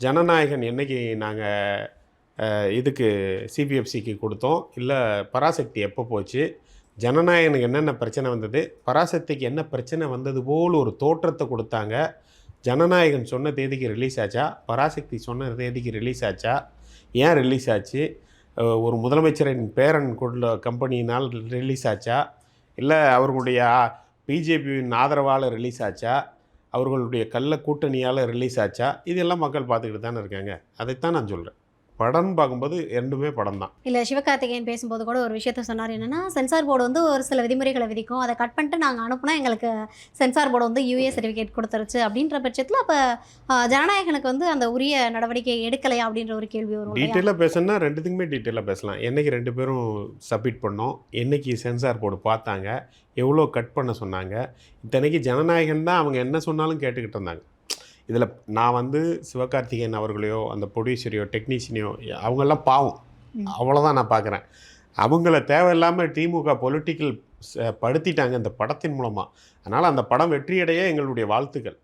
ஜனநாயகன் என்னைக்கு நாங்கள் இதுக்கு சிபிஎஃப்சிக்கு கொடுத்தோம், இல்லை பராசக்தி எப்போ போச்சு, ஜனநாயகனுக்கு என்னென்ன பிரச்சனை வந்தது, பராசக்திக்கு என்ன பிரச்சனை வந்தது போல் ஒரு தோற்றத்தை கொடுத்தாங்க. ஜனநாயகன் சொன்ன தேதிக்கு ரிலீஸ் ஆச்சா, பராசக்தி சொன்ன தேதிக்கு ரிலீஸ் ஆச்சா, ஏன் ரிலீஸ் ஆச்சு, ஒரு முதலமைச்சரின் பேரன் கொண்ட கம்பெனியினால் ரிலீஸ் ஆச்சா, இல்லை அவர்களுடைய பிஜேபியின் ஆதரவால் ரிலீஸ் ஆச்சா, அவர்களுடைய கள்ள கூட்டணியால் ரிலீஸ் ஆச்சா, இதெல்லாம் மக்கள் பார்த்துக்கிட்டு தானே இருக்காங்க. அதைத்தான் நான் சொல்கிறேன். படம்னு பார்க்கும்போது ரெண்டுமே படம் தான். இல்லை, சிவகார்த்திகேயன் பேசும்போது கூட ஒரு விஷயத்த சொன்னார். என்னென்னா, சென்சார் போர்டு வந்து ஒரு சில விதிமுறைகளை விதிக்கும், அதை கட் பண்ணிட்டு நாங்கள் அனுப்புனா எங்களுக்கு சென்சார் போர்டு வந்து யூஏ சர்டிஃபிகேட் கொடுத்துருச்சு அப்படின்ற பட்சத்தில் அப்போ ஜனநாயகனுக்கு வந்து அந்த உரிய நடவடிக்கை எடுக்கலையா அப்படின்ற ஒரு கேள்வி வரும். டீட்டெயிலாக பேசணும்னா ரெண்டுத்துக்குமே டீட்டெயிலாக பேசலாம். என்றைக்கு 2 பேரும் சப்மிட் பண்ணோம், என்றைக்கு சென்சார் போர்டு பார்த்தாங்க, எவ்வளோ கட் பண்ண சொன்னாங்க, இத்தனைக்கு ஜனநாயகன் தான் அவங்க என்ன சொன்னாலும் கேட்டுக்கிட்டு இருந்தாங்க. இதில் நான் வந்து சிவகார்த்திகேயன் அவர்களையோ அந்த ப்ரொடியூசரையோ டெக்னீஷியனையோ அவங்கெல்லாம் பாவம், அவ்வளோதான் நான் பார்க்குறேன். அவங்கள தேவையில்லாமல் திமுக பொலிட்டிக்கல் படுத்திட்டாங்க இந்த படத்தின் மூலமாக. அதனால் அந்த படம் வெற்றியடைய எங்களுடைய வாழ்த்துக்கள்.